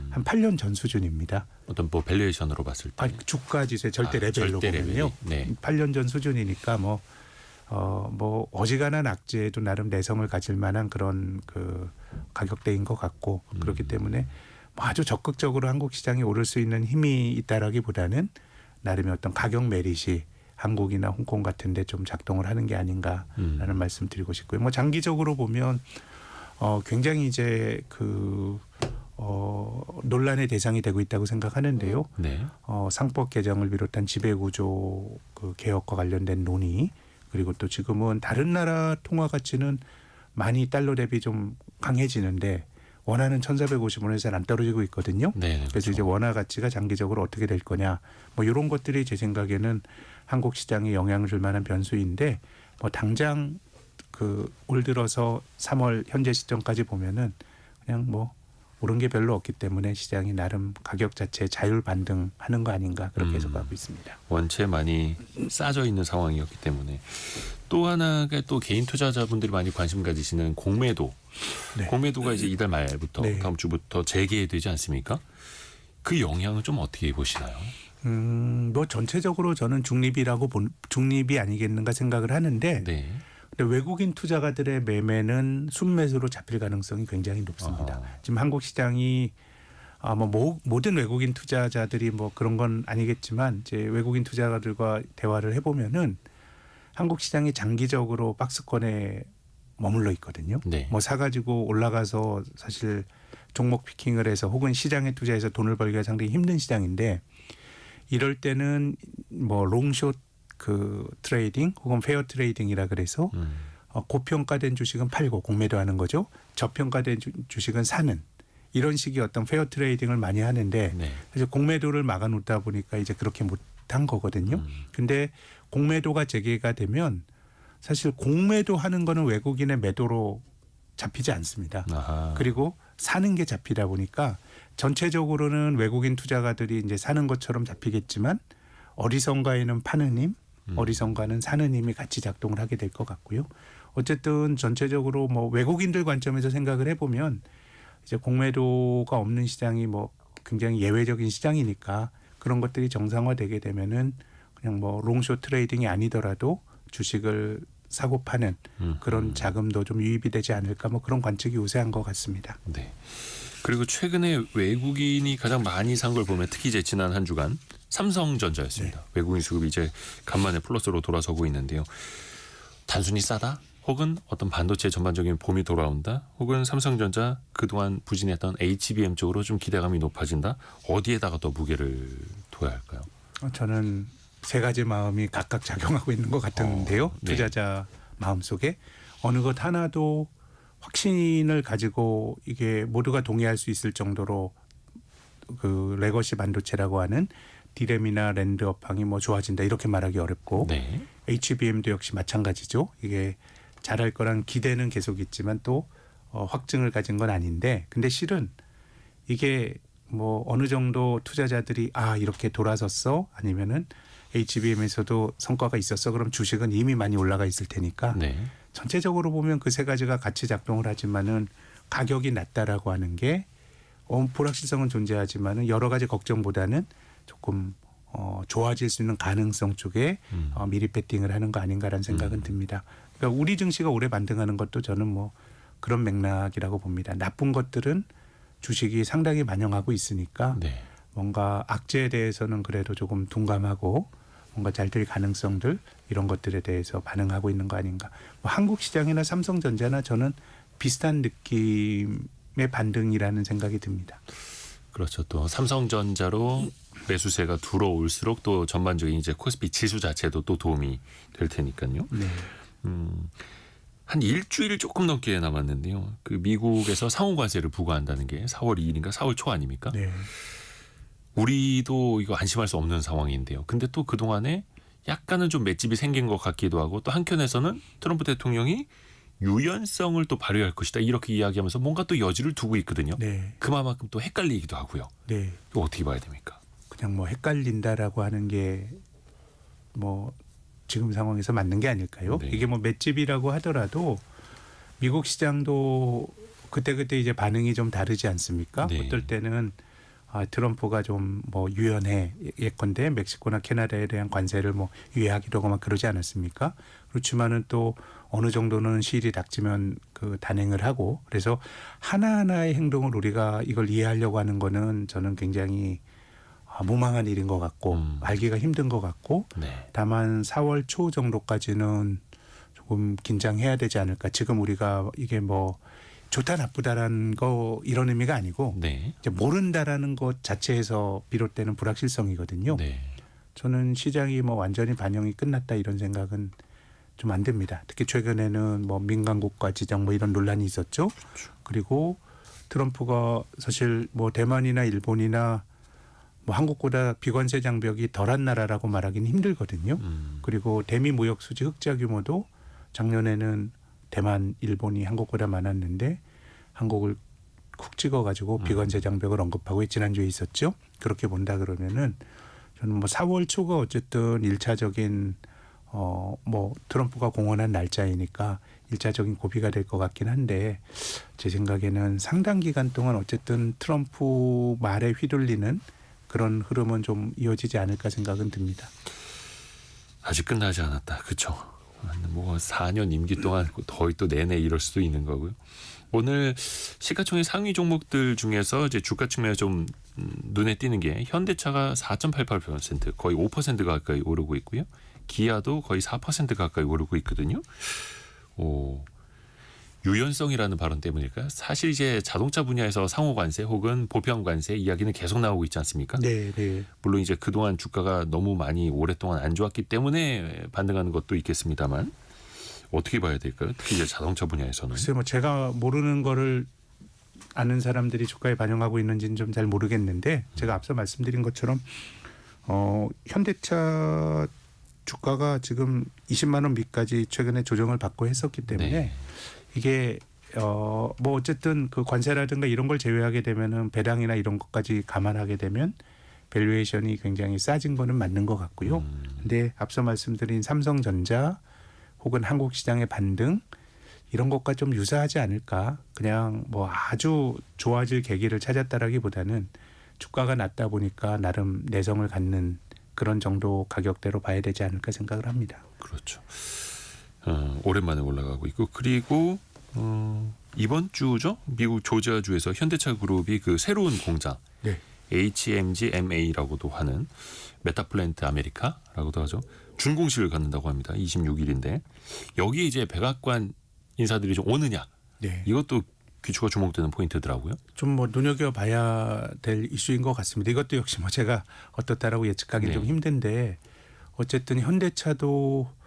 한 8년 전 수준입니다. 어떤 뭐 밸류에이션으로 봤을 때. 주가 지수의 절대 레벨로 절대 보면요. 레벨이. 네. 8년 전 수준이니까 뭐 어지간한 악재도 나름 내성을 가질 만한 그런 그 가격대인 것 같고 그렇기 때문에 뭐 아주 적극적으로 한국 시장이 오를 수 있는 힘이 있다라기보다는 나름의 어떤 가격 메릿이 한국이나 홍콩 같은데 좀 작동을 하는 게 아닌가라는 말씀 드리고 싶고요. 뭐 장기적으로 보면 굉장히 이제 논란의 대상이 되고 있다고 생각하는데요. 네. 상법 개정을 비롯한 지배구조 그 개혁과 관련된 논의 그리고 또 지금은 다른 나라 통화 가치는 많이 달러 대비 좀 강해지는데 원화는 1,450원에서 안 떨어지고 있거든요. 네. 그래서 그렇죠. 이제 원화 가치가 장기적으로 어떻게 될 거냐 뭐 이런 것들이 제 생각에는 한국 시장에 영향을 줄 만한 변수인데 뭐 당장 올 들어서 3월 현재 시점까지 보면은 그냥 뭐 오른 게 별로 없기 때문에 시장이 나름 가격 자체 자율 반등하는 거 아닌가 그렇게 해석하고 있습니다. 원체 많이 싸져 있는 상황이었기 때문에 또 하나가 또 개인 투자자분들이 많이 관심 가지시는 공매도. 네. 공매도가 이제 이달 말부터 네. 다음 주부터 재개되지 않습니까? 그 영향을 좀 어떻게 보시나요? 뭐 전체적으로 저는 중립이 아니겠는가 생각을 하는데 네. 근데 외국인 투자가들의 매매는 순매수로 잡힐 가능성이 굉장히 높습니다. 지금 한국 시장이 모든 외국인 투자자들이 뭐 그런 건 아니겠지만 이제 외국인 투자가들과 대화를 해보면은 한국 시장이 장기적으로 박스권에 머물러 있거든요. 네. 뭐 사가지고 올라가서 사실 종목 피킹을 해서 혹은 시장에 투자해서 돈을 벌기가 상당히 힘든 시장인데 이럴 때는 뭐 롱숏 트레이딩 혹은 페어 트레이딩이라 그래서 고평가된 주식은 팔고 공매도하는 거죠. 저평가된 주식은 사는 이런 식의 어떤 페어 트레이딩을 많이 하는데 네. 사실 공매도를 막아놓다 보니까 이제 그렇게 못한 거거든요. 근데 공매도가 재개가 되면 사실 공매도 하는 거는 외국인의 매도로 잡히지 않습니다. 아하. 그리고 사는 게 잡히다 보니까 전체적으로는 외국인 투자가들이 이제 사는 것처럼 잡히겠지만 어리선가에는 파는 힘, 어리선가는 사는 힘이 같이 작동을 하게 될 것 같고요. 어쨌든 전체적으로 뭐 외국인들 관점에서 생각을 해보면 이제 공매도가 없는 시장이 뭐 굉장히 예외적인 시장이니까 그런 것들이 정상화되게 되면은 그냥 뭐 롱숏 트레이딩이 아니더라도 주식을 사고 파는 그런 자금도 좀 유입이 되지 않을까 뭐 그런 관측이 우세한 것 같습니다. 네. 그리고 최근에 외국인이 가장 많이 산 걸 보면 특히 이제 지난 한 주간 삼성전자였습니다. 네. 외국인 수급이 이제 간만에 플러스로 돌아서고 있는데요. 단순히 싸다? 혹은 어떤 반도체 전반적인 봄이 돌아온다? 혹은 삼성전자 그동안 부진했던 HBM 쪽으로 좀 기대감이 높아진다? 어디에다가 더 무게를 둬야 할까요? 저는 세 가지 마음이 각각 작용하고 있는 것 같은데요. 네. 투자자 마음속에 어느 것 하나도 확신을 가지고 이게 모두가 동의할 수 있을 정도로 그 레거시 반도체라고 하는 디램이나 랜드 업황이 뭐 좋아진다 이렇게 말하기 어렵고 네. HBM도 역시 마찬가지죠. 이게 잘할 거란 기대는 계속 있지만 또 확증을 가진 건 아닌데 근데 실은 이게 뭐 어느 정도 투자자들이 이렇게 돌아섰어 아니면은 HBM에서도 성과가 있었어 그럼 주식은 이미 많이 올라가 있을 테니까 네. 전체적으로 보면 그 세 가지가 같이 작동을 하지만은 가격이 낮다라고 하는 게 불확실성은 존재하지만은 여러 가지 걱정보다는 조금 좋아질 수 있는 가능성 쪽에 미리 베팅을 하는 거 아닌가라는 생각은 듭니다. 그러니까 우리 증시가 올해 반등하는 것도 저는 뭐 그런 맥락이라고 봅니다. 나쁜 것들은 주식이 상당히 반영하고 있으니까 네. 뭔가 악재에 대해서는 그래도 조금 둔감하고 뭔가 잘 될 가능성들 이런 것들에 대해서 반응하고 있는 거 아닌가. 뭐 한국 시장이나 삼성전자나 저는 비슷한 느낌의 반등이라는 생각이 듭니다. 그렇죠. 또 삼성전자로 매수세가 들어올수록 또 전반적인 이제 코스피 지수 자체도 또 도움이 될 테니까요. 네. 한 일주일 조금 넘게 남았는데요. 그 미국에서 상호관세를 부과한다는 게 4월 2일인가 4월 초 아닙니까? 네. 우리도 이거 안심할 수 없는 상황인데요. 근데 또 그동안에 약간은 좀 맷집이 생긴 것 같기도 하고 또 한켠에서는 트럼프 대통령이 유연성을 또 발휘할 것이다 이렇게 이야기하면서 뭔가 또 여지를 두고 있거든요. 네. 그만큼 또 헷갈리기도 하고요. 네. 이거 어떻게 봐야 됩니까? 그냥 뭐 헷갈린다라고 하는 게 뭐 지금 상황에서 맞는 게 아닐까요? 네. 이게 뭐 맷집이라고 하더라도 미국 시장도 그때그때 이제 반응이 좀 다르지 않습니까? 네. 어떨 때는 트럼프가 좀 뭐 유연해 예컨대 멕시코나 캐나다에 대한 관세를 뭐 유예하기도 하고 막 그러지 않았습니까? 그렇지만은 또 어느 정도는 시일이 닥치면 그 단행을 하고 그래서 하나하나의 행동을 우리가 이걸 이해하려고 하는 거는 저는 굉장히 무망한 일인 것 같고 알기가 힘든 것 같고 네. 다만 4월 초 정도까지는 조금 긴장해야 되지 않을까. 지금 우리가 이게 뭐 좋다 나쁘다라는 거 이런 의미가 아니고 네. 이제 모른다라는 것 자체에서 비롯되는 불확실성이거든요. 네. 저는 시장이 뭐 완전히 반영이 끝났다 이런 생각은 좀 안 듭니다. 특히 최근에는 뭐 민간국가 지정 뭐 이런 논란이 있었죠. 그렇죠. 그리고 트럼프가 사실 뭐 대만이나 일본이나 뭐 한국보다 비관세 장벽이 덜한 나라라고 말하기는 힘들거든요. 그리고 대미 무역 수지 흑자 규모도 작년에는 대만, 일본이 한국보다 많았는데 한국을 쿡 찍어가지고 비관세 장벽을 언급하고 지난주에 있었죠. 그렇게 본다 그러면은 저는 뭐 4월 초가 어쨌든 1차적인 뭐 트럼프가 공언한 날짜이니까 1차적인 고비가 될 것 같긴 한데 제 생각에는 상당 기간 동안 어쨌든 트럼프 말에 휘둘리는 그런 흐름은 좀 이어지지 않을까 생각은 듭니다. 아직 끝나지 않았다. 그렇죠. 뭐 4년 임기 동안 거의 또 내내 이럴 수도 있는 거고요. 오늘 시가총액 상위 종목들 중에서 이제 주가 측면에 좀 눈에 띄는 게 현대차가 4.88% 거의 5% 가까이 오르고 있고요. 기아도 거의 4% 가까이 오르고 있거든요. 유연성이라는 발언 때문일까요? 사실 이제 자동차 분야에서 상호 관세 혹은 보편 관세 이야기는 계속 나오고 있지 않습니까? 네, 네. 물론 이제 그동안 주가가 너무 많이 오랫동안 안 좋았기 때문에 반등하는 것도 있겠습니다만 어떻게 봐야 될까요? 특히 이제 자동차 분야에서는. 글쎄 뭐 제가 모르는 거를 아는 사람들이 주가에 반영하고 있는지는 좀 잘 모르겠는데 제가 앞서 말씀드린 것처럼 현대차 주가가 지금 20만 원 밑까지 최근에 조정을 받고 했었기 때문에 네. 이게 뭐 어쨌든 그 관세라든가 이런 걸 제외하게 되면은 배당이나 이런 것까지 감안하게 되면 밸류에이션이 굉장히 싸진 거는 맞는 것 같고요. 근데 앞서 말씀드린 삼성전자 혹은 한국 시장의 반등 이런 것과 좀 유사하지 않을까. 그냥 뭐 아주 좋아질 계기를 찾았다라기보다는 주가가 낮다 보니까 나름 내성을 갖는 그런 정도 가격대로 봐야 되지 않을까 생각을 합니다. 그렇죠. 오랜만에 올라가고 있고 그리고 이번 주죠. 미국 조지아주에서 현대차 그룹이 그 새로운 공장 네. HMGMA라고도 하는 메타플랜트 아메리카라고도 하죠. 준공식을 갖는다고 합니다. 26일인데 여기 이제 백악관 인사들이 좀 오느냐. 네. 이것도 귀추가 주목되는 포인트더라고요. 좀 뭐 눈여겨봐야 될 이슈인 것 같습니다. 이것도 역시 뭐 제가 어떻다라고 예측하기는 네. 좀 힘든데 어쨌든 현대차도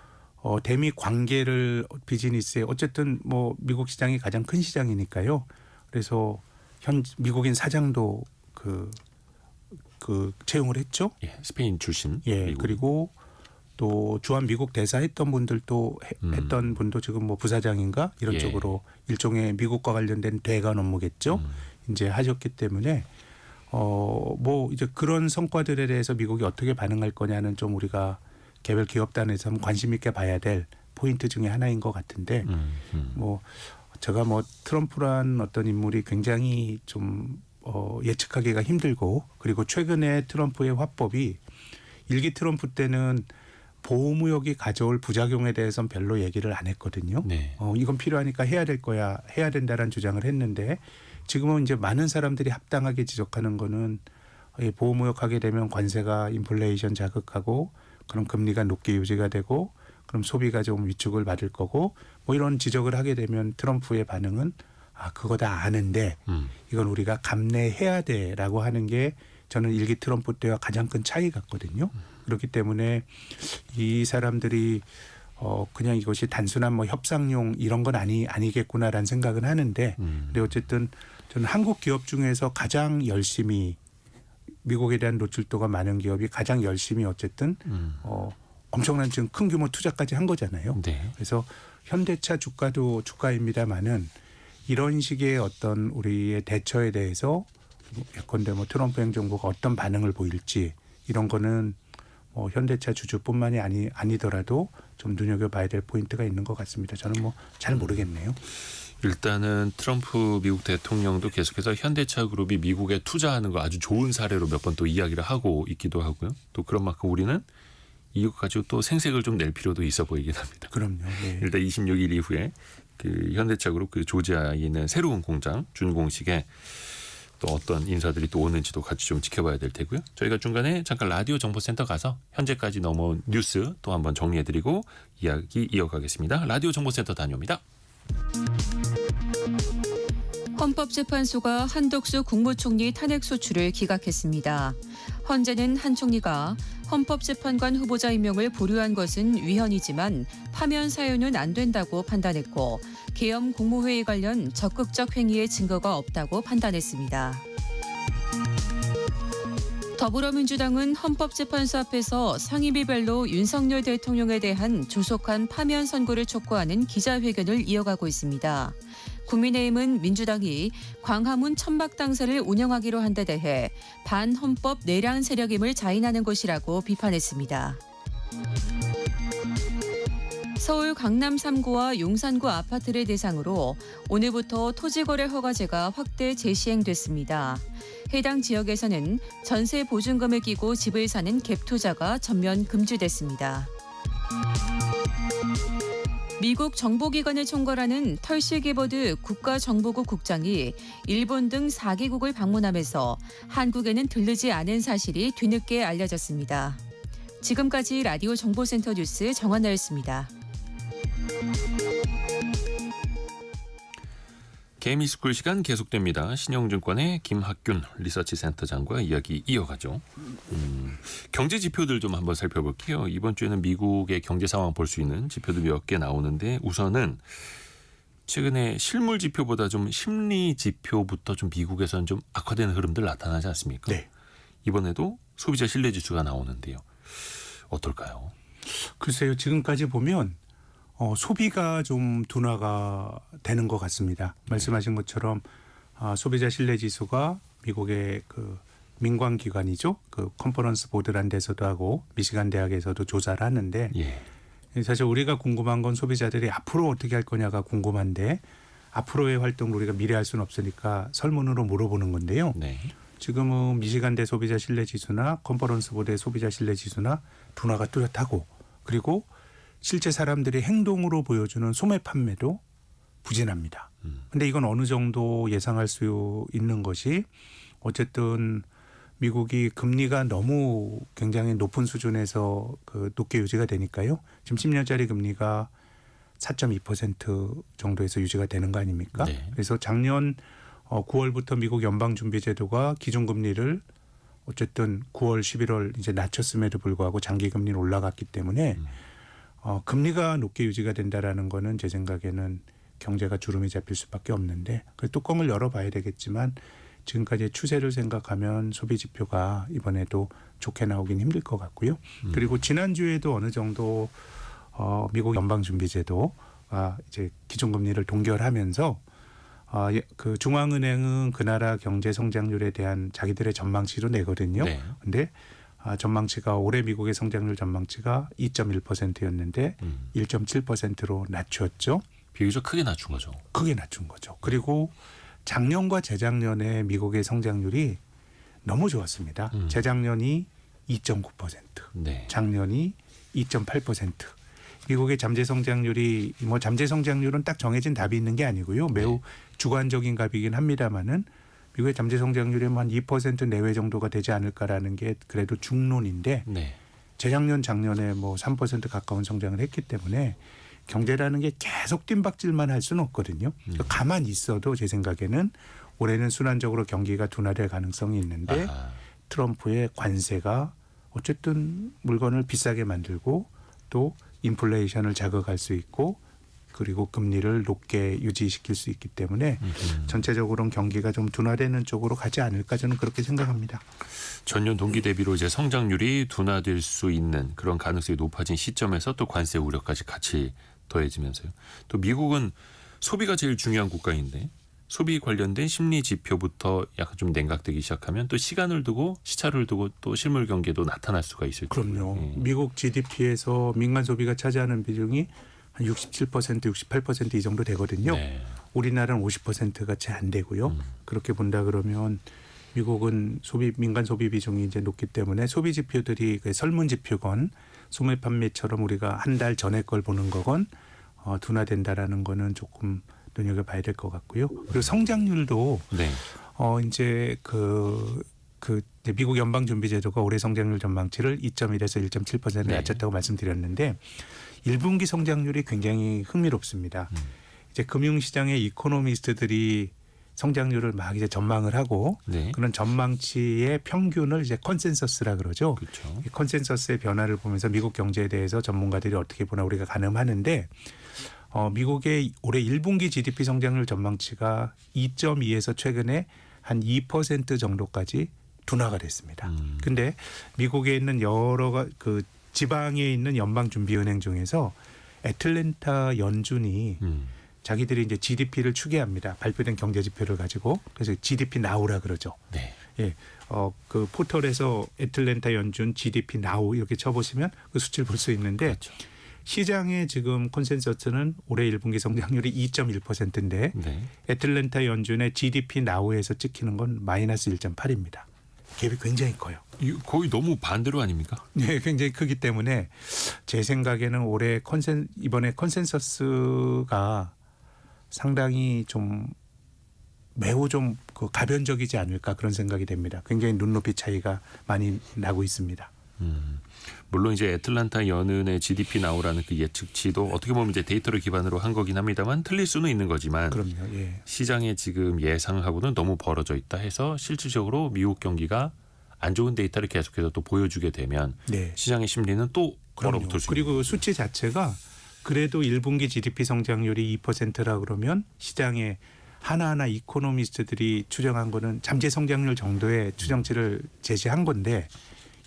대미 관계를 비즈니스에 어쨌든 뭐 미국 시장이 가장 큰 시장이니까요. 그래서 미국인 사장도 그 채용을 했죠. 예, 스페인 출신. 예. 미국. 그리고 또 주한 미국 대사 했던 분들도 했던 분도 지금 뭐 부사장인가 이런 예. 쪽으로 일종의 미국과 관련된 대관 업무겠죠. 이제 하셨기 때문에 뭐 이제 그런 성과들에 대해서 미국이 어떻게 반응할 거냐는 좀 우리가 개별 기업단에서 한번 관심 있게 봐야 될 포인트 중에 하나인 것 같은데 뭐 제가 뭐 트럼프란 어떤 인물이 굉장히 좀 예측하기가 힘들고 그리고 최근에 트럼프의 화법이 일기 트럼프 때는 보호무역이 가져올 부작용에 대해서는 별로 얘기를 안 했거든요. 네. 이건 필요하니까 해야 될 거야, 해야 된다라는 주장을 했는데 지금은 이제 많은 사람들이 합당하게 지적하는 거는 보호무역하게 되면 관세가 인플레이션 자극하고 그럼 금리가 높게 유지가 되고 그럼 소비가 좀 위축을 받을 거고 뭐 이런 지적을 하게 되면 트럼프의 반응은 그거 다 아는데 이건 우리가 감내해야 돼라고 하는 게 저는 일기 트럼프 때와 가장 큰 차이 같거든요. 그렇기 때문에 이 사람들이 그냥 이것이 단순한 뭐 협상용 이런 건 아니겠구나라는 생각은 하는데 근데 어쨌든 저는 한국 기업 중에서 가장 열심히 미국에 대한 노출도가 많은 기업이 가장 열심히 어쨌든 엄청난 지금 큰 규모 투자까지 한 거잖아요. 네. 그래서 현대차 주가도 주가입니다마는 이런 식의 어떤 우리의 대처에 대해서 예컨대 뭐 트럼프 행정부가 어떤 반응을 보일지 이런 거는 뭐 현대차 주주뿐만이 아니더라도 좀 눈여겨봐야 될 포인트가 있는 것 같습니다. 저는 뭐 잘 모르겠네요. 일단은 트럼프 미국 대통령도 계속해서 현대차 그룹이 미국에 투자하는 거 아주 좋은 사례로 몇 번 또 이야기를 하고 있기도 하고요. 또 그런 만큼 우리는 이것 가지고 또 생색을 좀 낼 필요도 있어 보이긴 합니다. 그럼요. 네. 일단 26일 이후에 그 현대차 그룹 그 조지아에 있는 새로운 공장 준공식에 또 어떤 인사들이 또 오는지도 같이 좀 지켜봐야 될 테고요. 저희가 중간에 잠깐 라디오 정보센터 가서 현재까지 넘어온 뉴스 또 한번 정리해드리고 이야기 이어가겠습니다. 라디오 정보센터 다녀옵니다. 헌법재판소가 한덕수 국무총리 탄핵 소추를 기각했습니다. 헌재는 한 총리가 헌법재판관 후보자 임명을 보류한 것은 위헌이지만 파면 사유는 안 된다고 판단했고 계엄 국무회의 관련 적극적 행위의 증거가 없다고 판단했습니다. 더불어민주당은 헌법재판소 앞에서 상임위별로 윤석열 대통령에 대한 조속한 파면 선고를 촉구하는 기자회견을 이어가고 있습니다. 국민의힘은 민주당이 광화문 천막당사를 운영하기로 한 데 대해 반헌법 내란 세력임을 자인하는 것이라고 비판했습니다. 서울 강남 3구와 용산구 아파트를 대상으로 오늘부터 토지거래 허가제가 확대 재시행됐습니다. 해당 지역에서는 전세 보증금을 끼고 집을 사는 갭 투자가 전면 금지됐습니다. 미국 정보기관을 총괄하는 털시 게버드 국가정보국 국장이 일본 등 4개국을 방문하면서 한국에는 들르지 않은 사실이 뒤늦게 알려졌습니다. 지금까지 라디오 정보센터 뉴스 정한나였습니다. 개미스쿨 시간 계속됩니다. 신영증권의 김학균 리서치센터장과 이야기 이어가죠. 경제 지표들 좀 한번 살펴볼게요. 이번 주에는 미국의 경제 상황 볼 수 있는 지표들 몇 개 나오는데 우선은 최근에 실물 지표보다 좀 심리 지표부터 좀 미국에서는 좀 악화되는 흐름들 나타나지 않습니까? 네. 이번에도 소비자 신뢰지수가 나오는데요. 어떨까요? 글쎄요. 지금까지 보면 소비가 좀 둔화가 되는 것 같습니다. 말씀하신 것처럼 소비자 신뢰 지수가 미국의 그 민관기관이죠. 그 컨퍼런스 보드라는 데서도 하고 미시간 대학에서도 조사를 하는데 사실 우리가 궁금한 건 소비자들이 앞으로 어떻게 할 거냐가 궁금한데 앞으로의 활동을 우리가 미래할 수는 없으니까 설문으로 물어보는 건데요. 네. 지금은 미시간대 소비자 신뢰 지수나 컨퍼런스 보드의 소비자 신뢰 지수나 둔화가 뚜렷하고 그리고 실제 사람들이 행동으로 보여주는 소매 판매도 부진합니다. 그런데 이건 어느 정도 예상할 수 있는 것이 어쨌든 미국이 금리가 너무 굉장히 높은 수준에서 높게 유지가 되니까요. 지금 10년짜리 금리가 4.2% 정도에서 유지가 되는 거 아닙니까? 네. 그래서 작년 9월부터 미국 연방준비제도가 기준금리를 어쨌든 9월, 11월 이제 낮췄음에도 불구하고 장기금리는 올라갔기 때문에 금리가 높게 유지가 된다라는 거는 제 생각에는 경제가 주름이 잡힐 수밖에 없는데 그 뚜껑을 열어봐야 되겠지만 지금까지의 추세를 생각하면 소비 지표가 이번에도 좋게 나오긴 힘들 것 같고요. 그리고 지난주에도 어느 정도 미국 연방준비제도가 이제 기준금리를 동결하면서 그 중앙은행은 그 나라 경제 성장률에 대한 자기들의 전망치로 내거든요. 네. 근데 전망치가 올해 미국의 성장률 전망치가 2.1%였는데 1.7%로 낮췄죠. 비교적 크게 낮춘 거죠. 크게 낮춘 거죠. 그리고 작년과 재작년에 미국의 성장률이 너무 좋았습니다. 재작년이 2.9%, 네. 작년이 2.8%. 미국의 잠재 성장률이 뭐 잠재 성장률은 딱 정해진 답이 있는 게 아니고요. 매우 주관적인 값이긴 합니다만은 미국의 잠재 성장률이 한 2% 내외 정도가 되지 않을까라는 게 그래도 중론인데 네. 재작년 작년에 뭐 3% 가까운 성장을 했기 때문에 경제라는 게 계속 뜀박질만 할 수는 없거든요. 가만히 있어도 제 생각에는 올해는 순환적으로 경기가 둔화될 가능성이 있는데 아하. 트럼프의 관세가 어쨌든 물건을 비싸게 만들고 또 인플레이션을 자극할 수 있고 그리고 금리를 높게 유지시킬 수 있기 때문에 전체적으로는 경기가 좀 둔화되는 쪽으로 가지 않을까 저는 그렇게 생각합니다. 전년 동기 대비로 이제 성장률이 둔화될 수 있는 그런 가능성이 높아진 시점에서 또 관세 우려까지 같이 더해지면서요. 또 미국은 소비가 제일 중요한 국가인데 소비 관련된 심리 지표부터 약간 좀 냉각되기 시작하면 또 시간을 두고 시차를 두고 또 실물 경기도 나타날 수가 있을 그럼요. 거예요. 미국 GDP에서 민간 소비가 차지하는 비중이 한 67%, 68%이 정도 되거든요. 네. 우리나라는 50%가 채 안 되고요. 그렇게 본다 그러면 미국은 민간 소비 비중이 이제 높기 때문에 소비 지표들이 설문 지표건 소매 판매처럼 우리가 한 달 전에 걸 보는 거건 둔화된다라는 거는 조금 눈여겨봐야 될 것 같고요. 그리고 성장률도 네. 이제 이제 미국 연방준비제도가 올해 성장률 전망치를 2.1에서 1.7% 네. 낮췄다고 말씀드렸는데 1분기 성장률이 굉장히 흥미롭습니다. 이제 금융시장의 이코노미스트들이 성장률을 막 이제 전망을 하고 네. 그런 전망치의 평균을 이제 컨센서스라 그러죠. 그렇죠. 이 컨센서스의 변화를 보면서 미국 경제에 대해서 전문가들이 어떻게 보나 우리가 가늠하는데 미국의 올해 1분기 GDP 성장률 전망치가 2.2에서 최근에 한 2% 정도까지 둔화가 됐습니다. 근데 미국에 있는 여러 그 지방에 있는 연방준비은행 중에서 애틀랜타 연준이 자기들이 이제 GDP를 추계합니다. 발표된 경제 지표를 가지고 그래서 GDP 나우라 그러죠. 네. 예, 그 포털에서 애틀랜타 연준 GDP 나우 이렇게 쳐보시면 그 수치를 볼 수 있는데 그렇죠. 시장의 지금 컨센서스는 올해 1분기 성장률이 2.1%인데 네. 애틀랜타 연준의 GDP 나우에서 찍히는 건 마이너스 1.8입니다. 갭이 굉장히 커요. 거의 너무 반대로 아닙니까? 네, 굉장히 크기 때문에 제 생각에는 올해 이번에 컨센서스가 상당히 좀 매우 좀 그 가변적이지 않을까 그런 생각이 됩니다. 굉장히 눈높이 차이가 많이 나고 있습니다. 물론 이제 애틀란타 연은의 GDP 나오라는 그 예측치도 어떻게 보면 이제 데이터를 기반으로 한 거긴 합니다만 틀릴 수는 있는 거지만 그럼요. 예. 시장의 지금 예상하고는 너무 벌어져 있다 해서 실질적으로 미국 경기가 안 좋은 데이터를 계속해서 또 보여주게 되면 네. 시장의 심리는 또 그럼요. 얼어붙을 수 그리고 있는 수치 자체가 그래도 1분기 GDP 성장률이 2%라 그러면 시장에 하나하나 이코노미스트들이 추정한 거는 잠재 성장률 정도의 추정치를 제시한 건데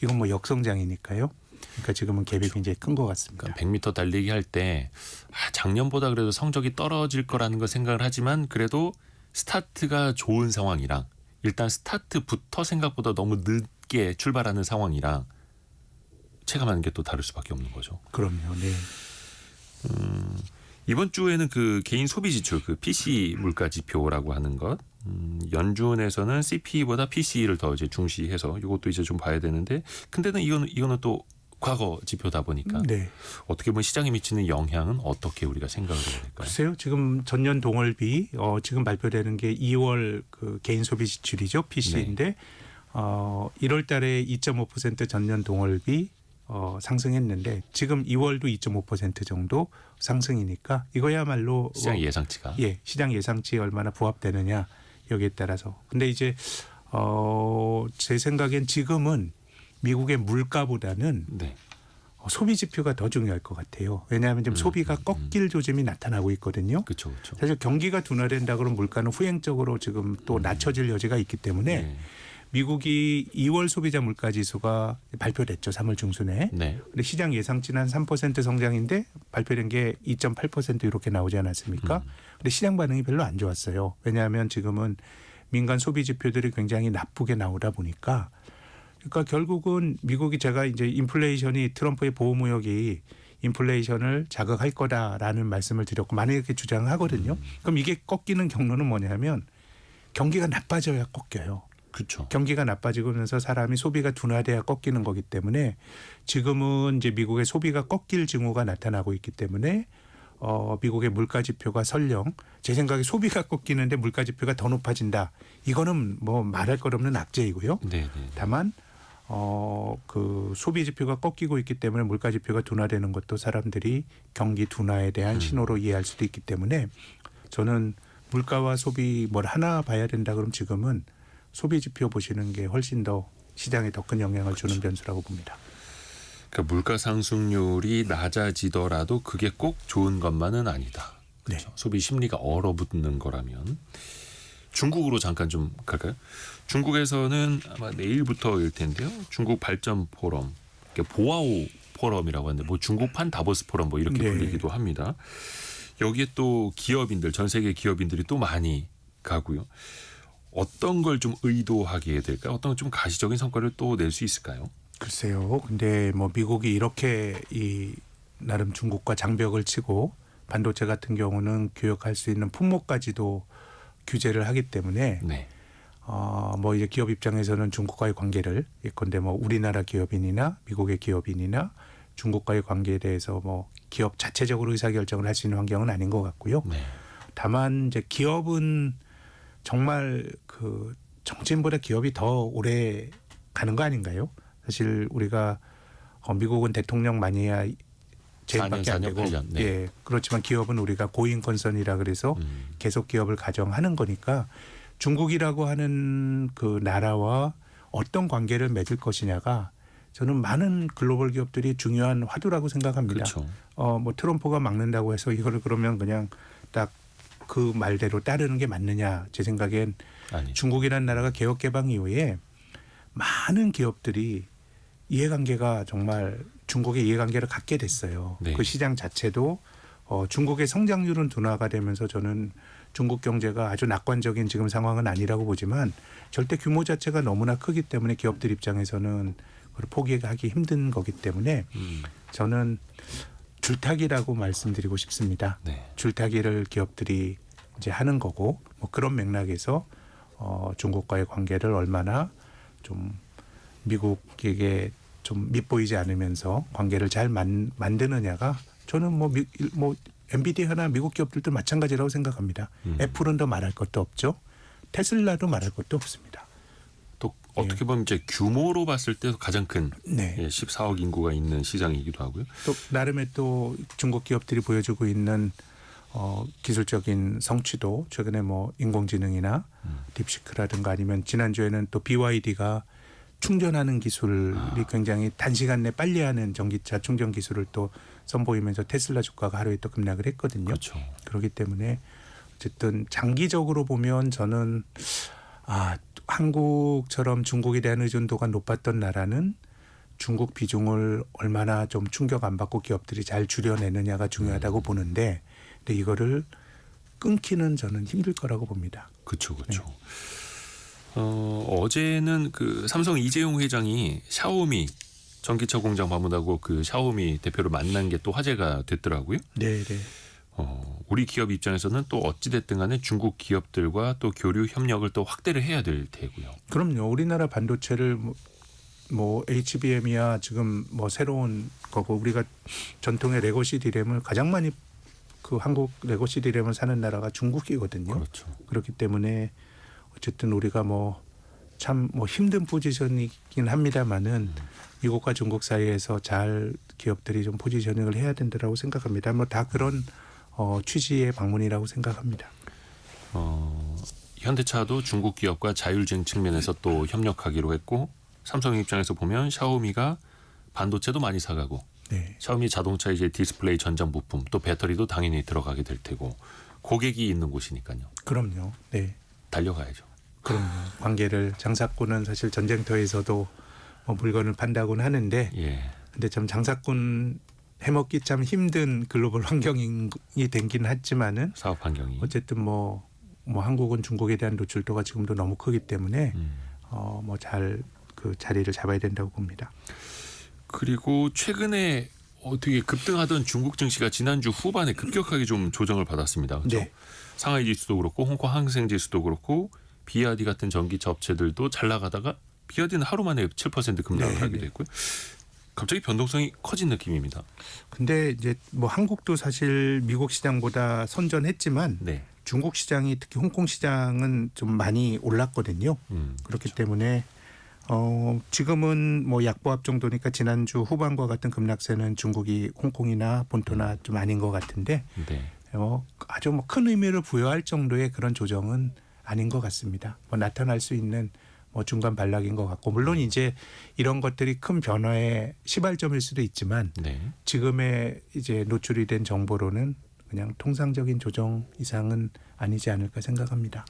이건 뭐 역성장이니까요. 그러니까 지금은 갭이 굉장히 큰 것 같습니다. 그러니까 100m 달리기 할 때 작년보다 그래도 성적이 떨어질 거라는 걸 생각을 하지만 그래도 스타트가 좋은 상황이랑 일단 스타트부터 생각보다 너무 늦게 출발하는 상황이랑 체감하는 게 또 다를 수밖에 없는 거죠. 그럼요. 네. 이번 주에는 그 개인 소비 지출, 그 PCE 물가 지표라고 하는 것, 연준에서는 CPE보다 PCE를 더 이제 중시해서 이것도 이제 좀 봐야 되는데, 근데는 이거는 또 과거 지표다 보니까 네. 어떻게 보면 시장에 미치는 영향은 어떻게 우리가 생각을 해야 될까요? 글쎄요. 지금 전년 동월비 지금 발표되는 게 2월 그 개인 소비 지출이죠. PC인데 1월 달에 2.5% 전년 동월비 상승했는데 지금 2월도 2.5% 정도 상승이니까 이거야말로 시장 예상치가. 예, 시장 예상치에 얼마나 부합되느냐 여기에 따라서. 근데 이제 제 생각엔 지금은 미국의 물가보다는 네. 소비 지표가 더 중요할 것 같아요. 왜냐하면 지금 소비가 꺾일 조짐이 나타나고 있거든요. 그렇죠, 그렇죠. 사실 경기가 둔화된다 그러면 물가는 후행적으로 지금 또 낮춰질 여지가 있기 때문에 네. 미국이 2월 소비자 물가 지수가 발표됐죠. 3월 중순에. 네. 근데 시장 예상치는 한 3% 성장인데 발표된 게 2.8% 이렇게 나오지 않았습니까? 근데 시장 반응이 별로 안 좋았어요. 왜냐하면 지금은 민간 소비 지표들이 굉장히 나쁘게 나오다 보니까 그러니까 결국은 미국이 제가 이제 인플레이션이 트럼프의 보호무역이 인플레이션을 자극할 거다라는 말씀을 드렸고 만약에 이렇게 주장하거든요. 그럼 이게 꺾이는 경로는 뭐냐면 경기가 나빠져야 꺾여요. 그렇죠. 경기가 나빠지면서 사람이 소비가 둔화돼야 꺾이는 거기 때문에 지금은 이제 미국의 소비가 꺾일 징후가 나타나고 있기 때문에 미국의 물가 지표가 설령 제 생각에 소비가 꺾이는데 물가 지표가 더 높아진다. 이거는 뭐 말할 것 없는 악재이고요. 네. 다만 그 소비 지표가 꺾이고 있기 때문에 물가 지표가 둔화되는 것도 사람들이 경기 둔화에 대한 신호로 이해할 수도 있기 때문에 저는 물가와 소비 뭘 하나 봐야 된다 그럼 지금은 소비 지표 보시는 게 훨씬 더 시장에 더 큰 영향을 주는 변수라고 봅니다. 그러니까 물가 상승률이 낮아지더라도 그게 꼭 좋은 것만은 아니다. 그렇죠. 네. 소비 심리가 얼어붙는 거라면 중국으로 잠깐 좀 갈까요? 중국에서는 아마 내일부터일 텐데요. 중국 발전 포럼, 보아오 포럼이라고 하는데 뭐 중국판 다보스 포럼 뭐 이렇게 네. 불리기도 합니다. 여기에 또 기업인들, 전 세계 기업인들이 또 많이 가고요. 어떤 걸 좀 의도하게 될까요? 어떤 좀 가시적인 성과를 또 낼 수 있을까요? 글쎄요. 근데 뭐 미국이 이렇게 이 나름 중국과 장벽을 치고 반도체 같은 경우는 교역할 수 있는 품목까지도 규제를 하기 때문에 네. 뭐 이제 기업 입장에서는 중국과의 관계를 예컨대 뭐 우리나라 기업인이나 미국의 기업인이나 중국과의 관계에 대해서 뭐 기업 자체적으로 의사결정을 할 수 있는 환경은 아닌 것 같고요. 네. 다만 이제 기업은 정말 그 정치인보다 기업이 더 오래 가는 거 아닌가요? 사실 우리가 미국은 대통령 많이 해야 재임밖에 안 4년, 되고 8년, 네. 예, 그렇지만 기업은 우리가 고인 건선이라 그래서 계속 기업을 가정하는 거니까 중국이라고 하는 그 나라와 어떤 관계를 맺을 것이냐가 저는 많은 글로벌 기업들이 중요한 화두라고 생각합니다. 그렇죠. 뭐 트럼프가 막는다고 해서 이거를 그러면 그냥 딱 그 말대로 따르는 게 맞느냐? 제 생각엔 아니. 중국이라는 나라가 개혁 개방 이후에 많은 기업들이 이해관계가 정말 중국의 이해관계를 갖게 됐어요. 네. 그 시장 자체도 중국의 성장률은 둔화가 되면서 저는 중국 경제가 아주 낙관적인 지금 상황은 아니라고 보지만 절대 규모 자체가 너무나 크기 때문에 기업들 입장에서는 그걸 포기하기 힘든 거기 때문에 저는 줄타기라고 말씀드리고 싶습니다. 네. 줄타기를 기업들이 이제 하는 거고 뭐 그런 맥락에서 중국과의 관계를 얼마나 좀 미국에게 좀 밉보이지 않으면서 관계를 잘 만드느냐가 저는 뭐 엔비디아나 미국 기업들도 마찬가지라고 생각합니다. 애플은 더 말할 것도 없죠. 테슬라도 말할 것도 없습니다. 또 어떻게 보면 이제 규모로 봤을 때 가장 큰 네. 14억 인구가 있는 시장이기도 하고요. 또 나름의 또 중국 기업들이 보여주고 있는 기술적인 성취도 최근에 뭐 인공지능이나 딥시크라든가 아니면 지난주에는 또 BYD가 충전하는 기술이 굉장히 단시간 내 빨리 하는 전기차 충전 기술을 또 선보이면서 테슬라 주가가 하루에 또 급락을 했거든요. 그렇죠. 그렇기 때문에 어쨌든 장기적으로 보면 저는 한국처럼 중국에 대한 의존도가 높았던 나라는 중국 비중을 얼마나 좀 충격 안 받고 기업들이 잘 줄여내느냐가 중요하다고 보는데 근데 이거를 끊기는 저는 힘들 거라고 봅니다. 그렇죠. 어제는 그 삼성 이재용 회장이 샤오미 전기차 공장 방문하고 그 샤오미 대표를 만난 게 또 화제가 됐더라고요. 네. 우리 기업 입장에서는 또 어찌됐든 간에 중국 기업들과 또 교류 협력을 또 확대를 해야 될 테고요. 그럼요. 우리나라 반도체를 뭐 HBM이야 지금 뭐 새로운 거고 우리가 전통의 레거시 디램을 가장 많이 그 한국 레거시 디램을 사는 나라가 중국이거든요. 그렇죠. 그렇기 때문에 어쨌든 우리가 참 힘든 포지션이긴 합니다만은 미국과 중국 사이에서 잘 기업들이 좀 포지셔닝을 해야 된다라고 생각합니다. 뭐 다 그런 취지의 방문이라고 생각합니다. 현대차도 중국 기업과 자율주행 측면에서 또 협력하기로 했고 삼성 입장에서 보면 샤오미가 반도체도 많이 사가고 네. 샤오미 자동차 이제 디스플레이 전장 부품 또 배터리도 당연히 들어가게 될 테고 고객이 있는 곳이니까요. 그럼요. 네. 달려가야죠. 그럼요. 관계를 장사꾼은 사실 전쟁터에서도 물건을 판다고는 하는데 예. 근데 참 장사꾼 해먹기 참 힘든 글로벌 환경이 되긴 했지만은 사업 환경이 어쨌든 뭐 한국은 중국에 대한 노출도가 지금도 너무 크기 때문에 잘 그 자리를 잡아야 된다고 봅니다. 그리고 최근에 어떻게 급등하던 중국 증시가 지난주 후반에 급격하게 좀 조정을 받았습니다. 그렇죠? 네. 상하이 지수도 그렇고 홍콩 항생 지수도 그렇고 비아디 같은 전기차 업체들도 잘 나가다가 비아디는 하루 만에 7% 급락을 네, 하게 네. 됐고요. 갑자기 변동성이 커진 느낌입니다. 근데 이제 뭐 한국도 사실 미국 시장보다 선전했지만 네. 중국 시장이 특히 홍콩 시장은 좀 많이 올랐거든요. 그렇기 때문에 지금은 뭐 약보합 정도니까 지난주 후반과 같은 급락세는 중국이 홍콩이나 본토나 좀 아닌 것 같은데 네. 아주 뭐 큰 의미를 부여할 정도의 그런 조정은 아닌 것 같습니다. 뭐 나타날 수 있는 뭐 중간 반락인 것 같고 물론 이제 이런 것들이 큰 변화의 시발점일 수도 있지만 네. 지금의 이제 노출이 된 정보로는 그냥 통상적인 조정 이상은 아니지 않을까 생각합니다.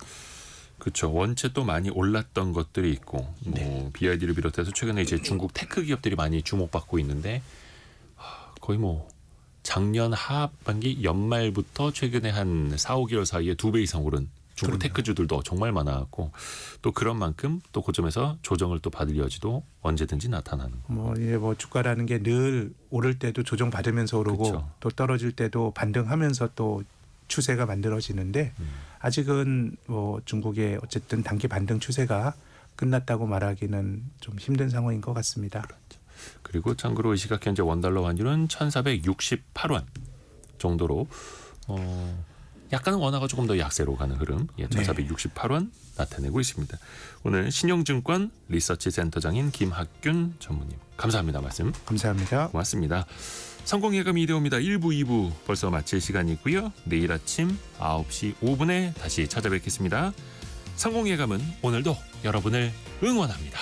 그렇죠. 원체 또 많이 올랐던 것들이 있고 뭐 BID를 비롯해서 최근에 이제 중국 테크 기업들이 많이 주목받고 있는데 거의 뭐 작년 하반기 연말부터 최근에 한 4, 5개월 사이에 2배 이상 오른 중국 그럼요. 테크주들도 정말 많아갖고 또 그런 만큼 또 고점에서 조정을 또 받을 여지도 언제든지 나타나는 거. 뭐 이제 뭐 주가라는 게 늘 오를 때도 조정 받으면서 오르고 그쵸. 또 떨어질 때도 반등하면서 또 추세가 만들어지는데 아직은 뭐 중국의 어쨌든 단기 반등 추세가 끝났다고 말하기는 좀 힘든 상황인 것 같습니다. 그리고 참고로 이 시각 현재 원달러 환율은 1,468원 정도로 약간은 원화가 조금 더 약세로 가는 흐름 1,468원 나타내고 있습니다. 오늘 신용증권 리서치 센터장인 김학균 전무님 감사합니다. 말씀 감사합니다. 고맙습니다. 성공예감 이대호입니다. 1부, 2부 벌써 마칠 시간이고요. 내일 아침 9시 5분에 다시 찾아뵙겠습니다. 성공예감은 오늘도 여러분을 응원합니다.